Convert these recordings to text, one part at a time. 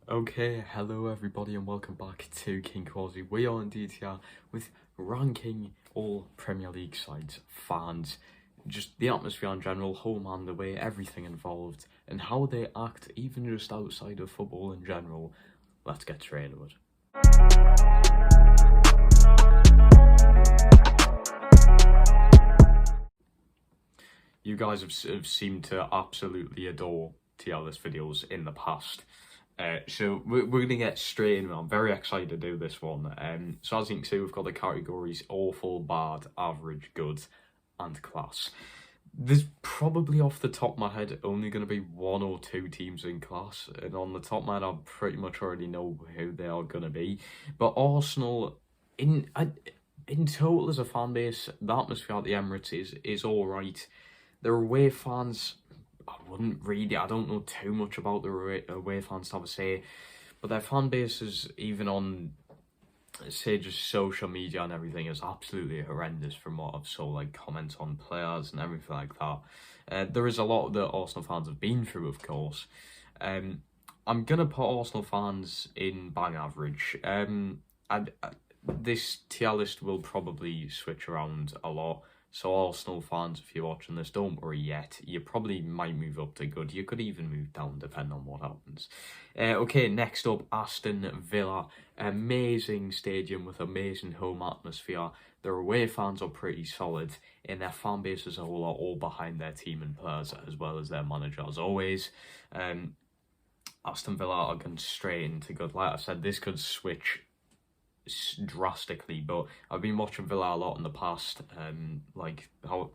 Okay, hello everybody and welcome back to King Quality. We are indeed here with ranking all Premier League sides, fans, just the atmosphere in general, home and away, everything involved, and how they act even just outside of football in general. Let's get straight into it. You guys have seemed to absolutely adore tier list videos in the past. So we're going to get straight in. I'm very excited to do this one. So as you can see, we've got the categories awful, bad, average, good, and class. There's probably off the top of my head only going to be one or two teams in class, and on the top of my head I pretty much already know who they are going to be. But Arsenal, in total as a fan base, the atmosphere at the Emirates is all right. Their away fans, I don't know too much about the away fans to have a say, but their fan bases, even on, say, just social media and everything, is absolutely horrendous from what I've saw, like comments on players and everything like that. There is a lot that Arsenal fans have been through, of course. I'm going to put Arsenal fans in bang average. This tier list will probably switch around a lot. So Arsenal fans, if you're watching this, don't worry yet. You probably might move up to good. You could even move down depending on what happens. Okay, next up, Aston Villa. Amazing stadium with amazing home atmosphere. Their away fans are pretty solid, and their fan base as a whole are all behind their team and players as well as their manager as always. Aston Villa are going straight into good. Like I said, this could switch drastically, but I've been watching Villa a lot in the past,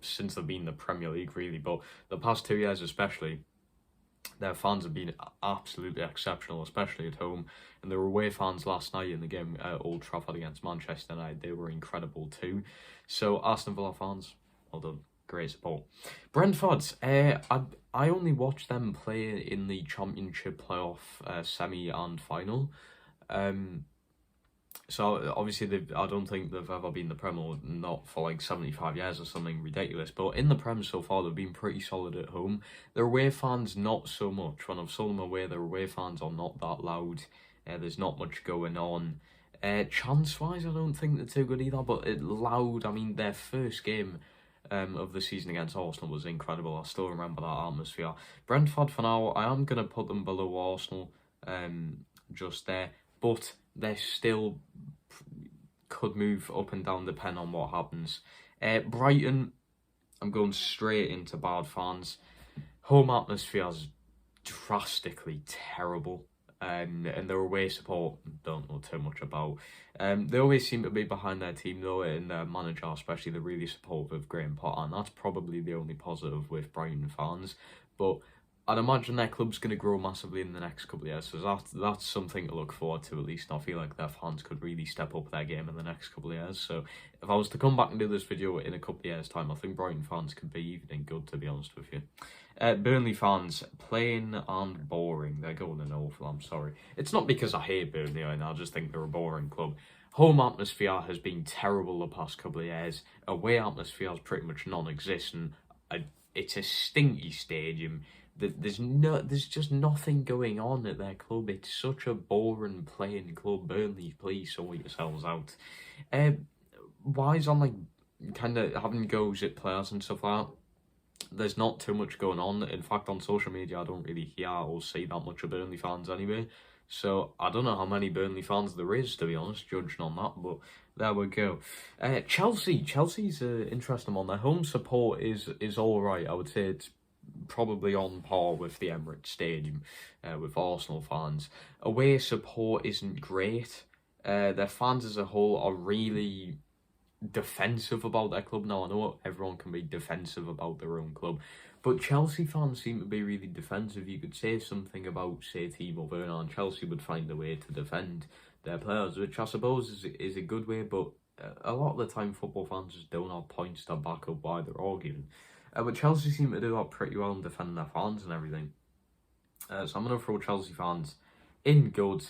since they've been in the Premier League really, but the past 2 years especially, their fans have been absolutely exceptional, especially at home. And their away fans last night in the game at Old Trafford against Manchester United, they were incredible too. So Aston Villa fans, well done, great support. Brentford, I only watched them play in the Championship playoff semi and final. So obviously I don't think they've ever been the Prem, or not for like 75 years or something ridiculous. But in the Prem so far, they've been pretty solid at home. Their away fans, not so much. When I've saw them away, their away fans are not that loud. There's not much going on. Chance-wise, I don't think they're too good either. But loud, I mean, their first game of the season against Arsenal was incredible. I still remember that atmosphere. Brentford, for now, I am going to put them below Arsenal, just there. But they still could move up and down depending on what happens. Brighton, I'm going straight into bad fans. Home atmosphere is drastically terrible. And their away support, don't know too much about. They always seem to be behind their team though, and their manager especially, they're really supportive of Graham Potter, and that's probably the only positive with Brighton fans. But I'd imagine their club's going to grow massively in the next couple of years, so that's something to look forward to at least. I feel like their fans could really step up their game in the next couple of years. So if I was to come back and do this video in a couple of years' time, I think Brighton fans could be even good, to be honest with you. Burnley fans, plain and boring. They're going in awful, I'm sorry. It's not because I hate Burnley, and I just think they're a boring club. Home atmosphere has been terrible the past couple of years. Away atmosphere is pretty much non-existent. It's a stinky stadium. There's just nothing going on at their club. It's such a boring playing club. Burnley, please sort yourselves out. Wise on like kind of having goes at players and stuff like that. There's not too much going on. In fact, on social media, I don't really hear or see that much of Burnley fans anyway. So I don't know how many Burnley fans there is, to be honest, judging on that. But there we go. Chelsea's an interesting one. Their home support is all right. I would say it's probably on par with the Emirates Stadium, with Arsenal fans. Away support isn't great. Their fans as a whole are really defensive about their club. Now, I know everyone can be defensive about their own club, but Chelsea fans seem to be really defensive. You could say something about, say, Timo Werner, and Chelsea would find a way to defend their players, which I suppose is a good way, but a lot of the time football fans just don't have points to back up why they're arguing. But Chelsea seem to do that pretty well in defending their fans and everything. So I'm going to throw Chelsea fans in good,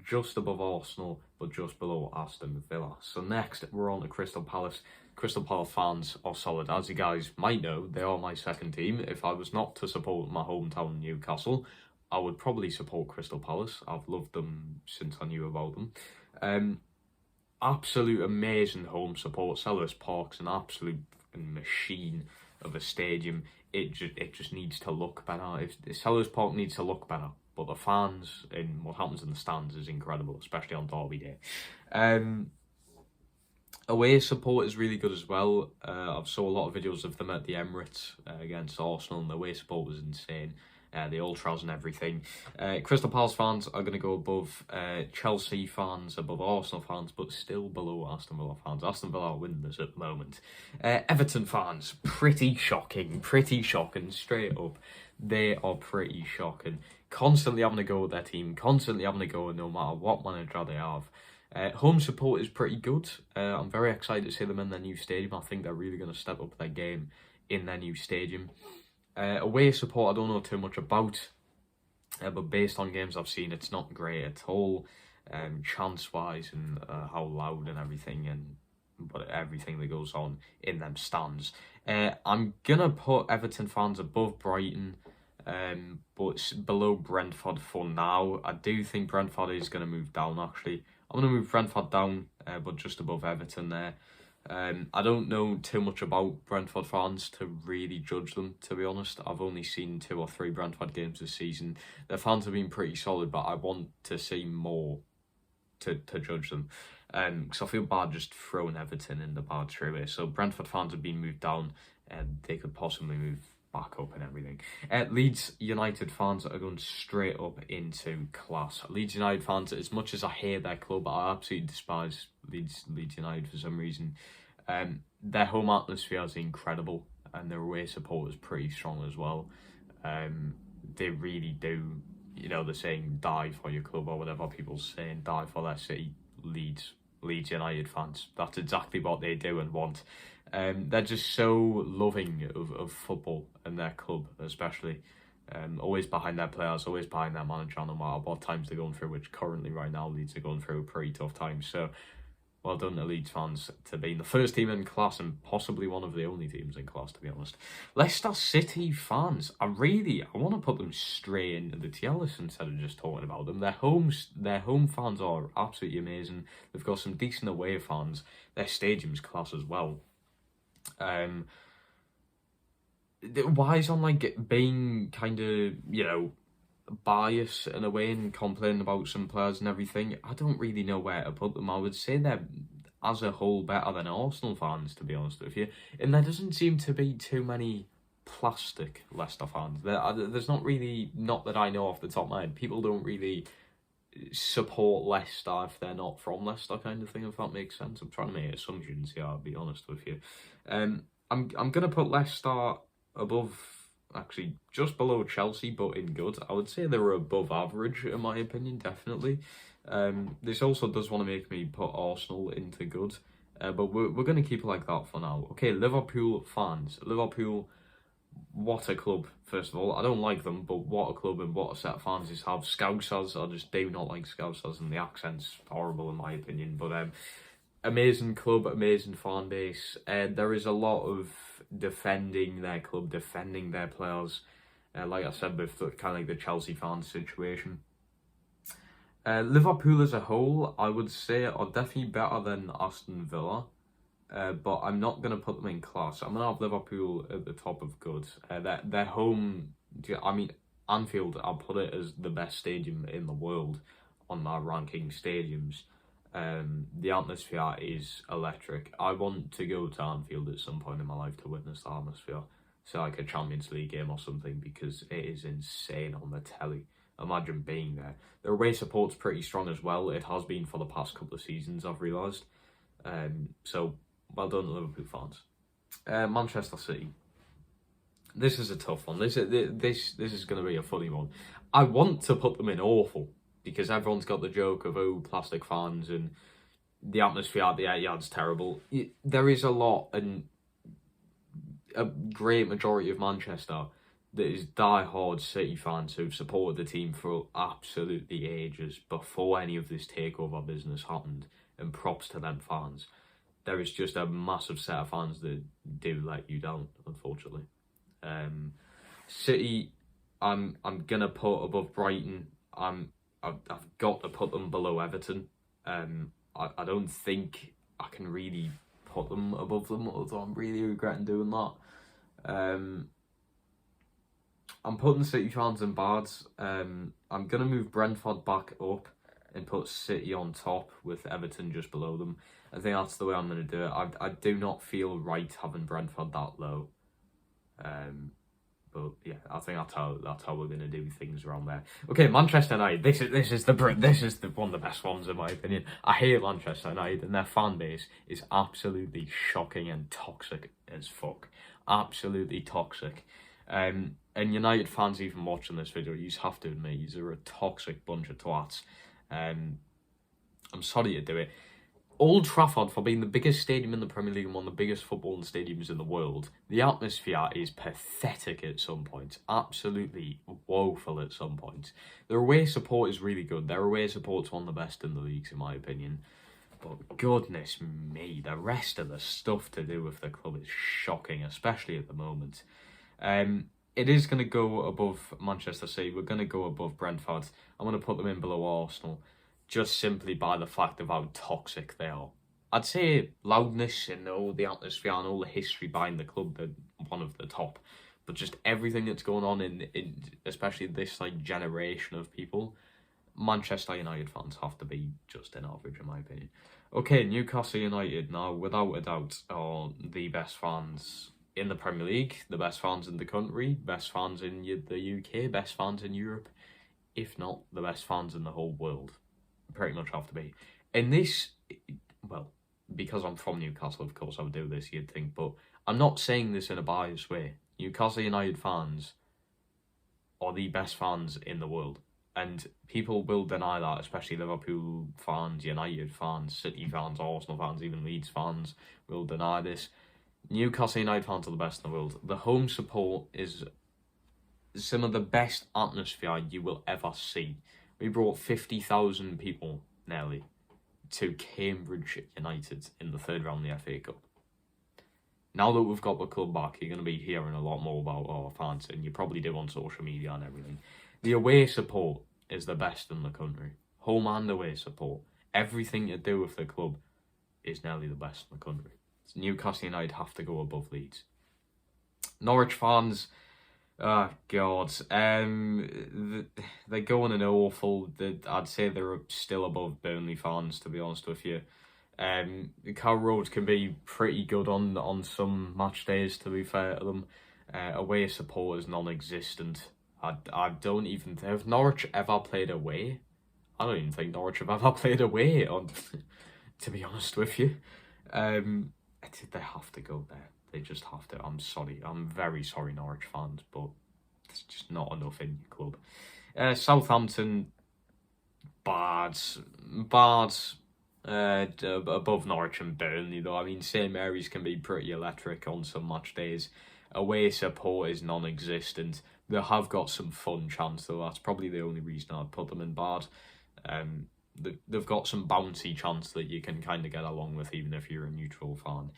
just above Arsenal, but just below Aston Villa. So next, we're on to Crystal Palace. Crystal Palace fans are solid. As you guys might know, they are my second team. If I was not to support my hometown Newcastle, I would probably support Crystal Palace. I've loved them since I knew about them. Absolute amazing home support. Selhurst Park's an absolute machine of a stadium. It just needs to look better. If Selhurst Park needs to look better, but the fans and what happens in the stands is incredible, especially on Derby Day. Away support is really good as well. I've saw a lot of videos of them at the Emirates against Arsenal, and the away support was insane. The ultras and everything. Crystal Palace fans are going to go above Chelsea fans, above Arsenal fans, but still below Aston Villa fans. Aston Villa are winning this at the moment. Everton fans, pretty shocking, straight up. They are pretty shocking. Constantly having to go with their team, constantly having to go no matter what manager they have. Home support is pretty good. I'm very excited to see them in their new stadium. I think they're really going to step up their game in their new stadium. Away support I don't know too much about, but based on games I've seen, it's not great at all, chance-wise and how loud and everything, but everything that goes on in them stands. I'm going to put Everton fans above Brighton, but below Brentford for now. I do think Brentford is going to move down, actually. I'm going to move Brentford down, but just above Everton there. I don't know too much about Brentford fans to really judge them, to be honest. I've only seen 2 or 3 Brentford games this season. Their fans have been pretty solid, but I want to see more to judge them. Because I feel bad just throwing Everton in the bad straight away. So Brentford fans have been moved down, and they could possibly move back up and everything. Leeds United fans are going straight up into class. Leeds United fans, as much as I hate their club, I absolutely despise Leeds United for some reason. Their home atmosphere is incredible, and their away support is pretty strong as well. They really do, the saying die for your club or whatever people's saying, die for their city. Leeds United fans, that's exactly what they do and want. They're just so loving of football and their club, especially. Always behind their players, always behind their manager, no matter what times they're going through, which currently right now Leeds are going through a pretty tough time. So, well done to Leeds fans to being the first team in class and possibly one of the only teams in class, to be honest. Leicester City fans, I want to put them straight into the tier list instead of just talking about them. Their home fans are absolutely amazing. They've got some decent away fans. Their stadium's class as well. Wise on being kind of biased in a way and complaining about some players and everything. I don't really know where to put them. I would say they're as a whole better than Arsenal fans, to be honest with you, and there doesn't seem to be too many plastic Leicester fans. There's not really, not that I know off the top of my head, people don't really support Leicester if they're not from Leicester, kind of thing, if that makes sense. I'm trying to make assumptions here, I'll be honest with you. I'm gonna put Leicester above, actually just below Chelsea, but in good. I would say they were above average in my opinion, definitely. This also does want to make me put Arsenal into good, but we're going to keep it like that for now. Okay, Liverpool fans. Liverpool, what a club, first of all. I don't like them, but what a club and what a set of fans is have. Scousers, I just do not like Scousers, and the accent's horrible in my opinion, but amazing club, amazing fan base. There is a lot of defending their club, defending their players, like I said, with kind of like the Chelsea fans situation. Liverpool as a whole, I would say, are definitely better than Aston Villa, but I'm not going to put them in class. I'm going to have Liverpool at the top of good. Their home, I mean, Anfield, I'll put it as the best stadium in the world on my ranking stadiums. The atmosphere is electric. I want to go to Anfield at some point in my life to witness the atmosphere. So like a Champions League game or something, because it is insane on the telly. Imagine being there. Their away support's pretty strong as well. It has been for the past couple of seasons, I've realised. So well done, Liverpool fans. Manchester City. This is a tough one. This is going to be a funny one. I want to put them in awful, because everyone's got the joke of, oh, plastic fans and the atmosphere at the Etihad's terrible. There is a lot, and a great majority of Manchester that is die-hard City fans who've supported the team for absolutely ages before any of this takeover business happened, and props to them fans. There is just a massive set of fans that do let you down, unfortunately. City, I'm gonna put above Brighton. I've got to put them below Everton. I don't think I can really put them above them, although I'm really regretting doing that. I'm putting City fans in bad. I'm gonna move Brentford back up and put City on top with Everton just below them. I think that's the way I'm gonna do it. I do not feel right having Brentford that low. But yeah, I think that's how we're gonna do things around there. Okay, Manchester United. This is the one of the best ones in my opinion. I hate Manchester United, and their fan base is absolutely shocking and toxic as fuck. Absolutely toxic. And United fans even watching this video, you just have to admit, you're a toxic bunch of twats. I'm sorry to do it. Old Trafford, for being the biggest stadium in the Premier League and one of the biggest footballing stadiums in the world, the atmosphere is pathetic at some points. Absolutely woeful at some points. Their away support is really good. Their away support's one of the best in the leagues, in my opinion. But goodness me, the rest of the stuff to do with the club is shocking, especially at the moment. It is going to go above Manchester City. We're going to go above Brentford. I'm going to put them in below Arsenal, just simply by the fact of how toxic they are. I'd say loudness and all the atmosphere and all the history behind the club, they're one of the top. But just everything that's going on in especially this generation of people, Manchester United fans have to be just an average, in my opinion. Okay, Newcastle United now, without a doubt, are the best fans in the Premier League, the best fans in the country, best fans in the UK, best fans in Europe, if not the best fans in the whole world. Pretty much have to be. In this, well, because I'm from Newcastle, of course I would do this, you'd think, but I'm not saying this in a biased way. Newcastle United fans are the best fans in the world. And people will deny that, especially Liverpool fans, United fans, City fans, Arsenal fans, even Leeds fans will deny this. Newcastle United fans are the best in the world. The home support is some of the best atmosphere you will ever see. We brought 50,000 people, nearly, to Cambridge United in the third round of the FA Cup. Now that we've got the club back, you're going to be hearing a lot more about our fans, and you probably do on social media and everything. The away support is the best in the country. Home and away support. Everything to do with the club is nearly the best in the country. So Newcastle United have to go above Leeds. Norwich fans, oh God, they're going an awful. I'd say they're still above Burnley fans, to be honest with you. Carrow Road can be pretty good on some match days, to be fair to them. Away support is non-existent. I don't even think, have Norwich ever played away? I don't even think Norwich have ever played away, to be honest with you. They have to go there. They just have to. I'm sorry. I'm very sorry, Norwich fans, but there's just not enough in your club. Southampton, bad. Above Norwich and Burnley, though. I mean, St Mary's can be pretty electric on some match days. Away support is non-existent. They have got some fun chants, though. That's probably the only reason I'd put them in bad. They've got some bouncy chants that you can kind of get along with, even if you're a neutral fan.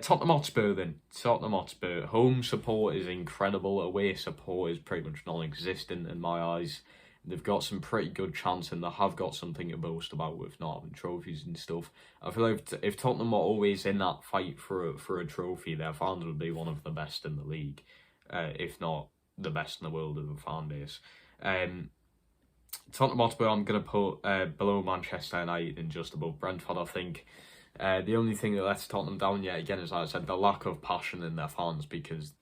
Tottenham Hotspur, then. Tottenham Hotspur. Home support is incredible. Away support is pretty much non-existent in my eyes. They've got some pretty good chants, and they have got something to boast about with not having trophies and stuff. I feel like if Tottenham are always in that fight for a trophy, their fans would be one of the best in the league, if not the best in the world of a fan base. Tottenham Hotspur, I'm going to put below Manchester United and just above Brentford, I think. The only thing that lets Tottenham down yet again is, like I said, the lack of passion in their fans, because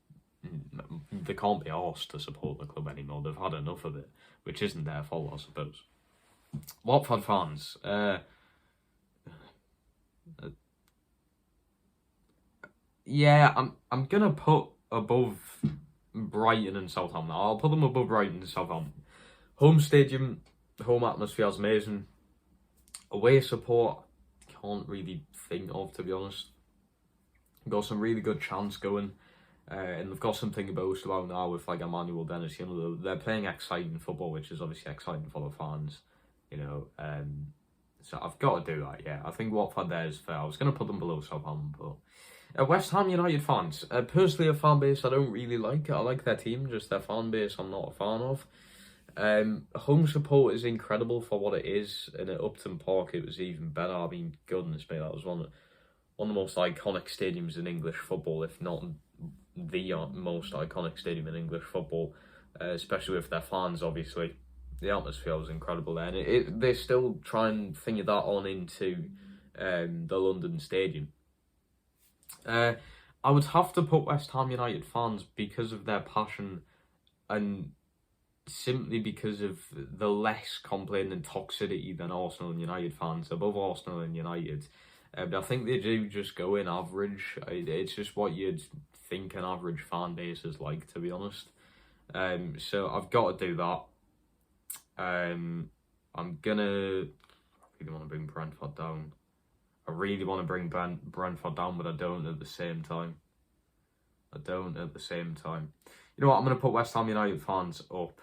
they can't be arsed to support the club anymore. They've had enough of it, which isn't their fault, I suppose. Watford fans, yeah, I'm gonna put above Brighton and Southampton. I'll put them above Brighton and Southampton. Home stadium, home atmosphere is amazing. Away support, can't really think of, to be honest. Got some really good chants going. And they've got something to boast about now with Emmanuel Dennis. You know, they're playing exciting football, which is obviously exciting for the fans. You know, so I've got to do that. Yeah, I think Watford there is fair. I was going to put them below Southampton, but West Ham United fans. Personally, a fan base I don't really like. I like their team, just their fan base I'm not a fan of. Home support is incredible for what it is, and at Upton Park it was even better. I mean, goodness me, that was one of the most iconic stadiums in English football, if not the most iconic stadium in English football, especially with their fans, obviously. The atmosphere was incredible there, and they still try and finger that on into the London Stadium. I would have to put West Ham United fans because of their passion and simply because of the less complaining toxicity than Arsenal and United fans, above Arsenal and United. But I think they do just go in average. It's just what you'd think an average fan base is like, to be honest. So I've got to do that. I'm gonna... I really want to bring Brentford down. I really want to bring Brentford down, but I don't at the same time. You know what? I'm going to put West Ham United fans up.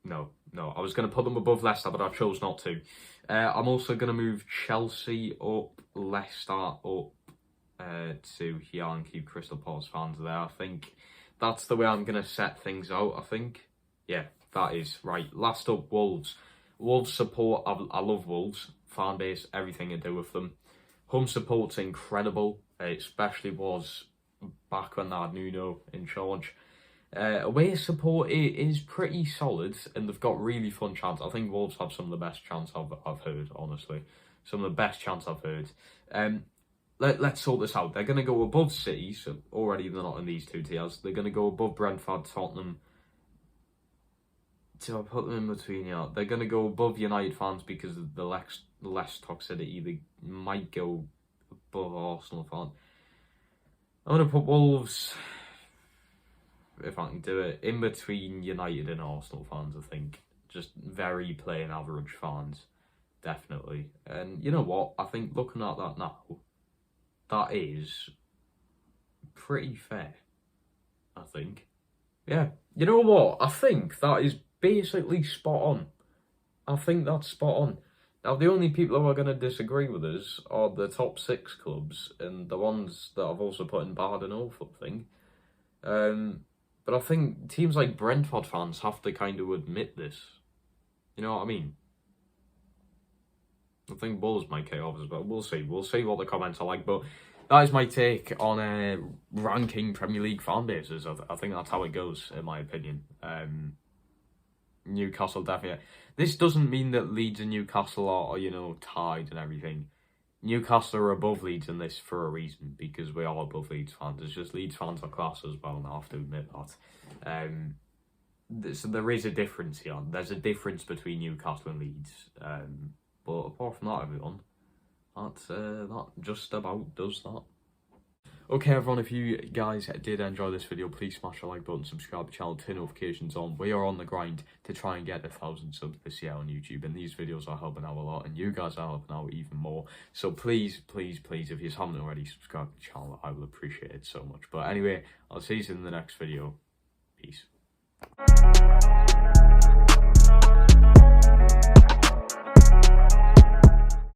No. I was going to put them above Leicester, but I chose not to. I'm also going to move Chelsea up, Leicester up to here and keep Crystal Palace fans there. I think that's the way I'm going to set things out, I think. Yeah, that is right. Last up, Wolves. Wolves support. I love Wolves. Fan base, everything to do with them. Home support's incredible. It especially was back when they had Nuno in charge. Away support is pretty solid, and they've got really fun chants. I think Wolves have some of the best chants I've heard, honestly. Some of the best chants I've heard. Let's sort this out. They're going to go above City, so already they're not in these two tiers. They're going to go above Brentford, Tottenham. So I put them in between here. They're going to go above United fans because of the less toxicity. They might go above Arsenal fans. I'm going to put Wolves, if I can do it, in between United and Arsenal fans, I think. Just very plain average fans, definitely. And you know what? I think looking at that now, that is pretty fair, I think. Yeah, you know what? I think that is basically spot on. I think that's spot on. Now, the only people who are going to disagree with us are the top 6 clubs and the ones that I've also put in bad and awful thing. But I think teams like Brentford fans have to kind of admit this. You know what I mean? I think Bulls might kick off as well. We'll see. We'll see what the comments are like. But that is my take on ranking Premier League fan bases. I think that's how it goes, in my opinion. Newcastle definitely. This doesn't mean that Leeds and Newcastle are, you know, tied and everything. Newcastle are above Leeds in this for a reason, because we are above Leeds fans. It's just Leeds fans are class as well, and I have to admit that. So there is a difference here. There's a difference between Newcastle and Leeds. But apart from that, everyone, that just about does that. Okay, everyone, if you guys did enjoy this video, please smash the like button, subscribe to the channel, turn notifications on. We are on the grind to try and get 1,000 subs this year on YouTube, and these videos are helping out a lot, and you guys are helping out even more. So please, if you haven't already subscribed to the channel, I will appreciate it so much. But anyway, I'll see you in the next video. Peace.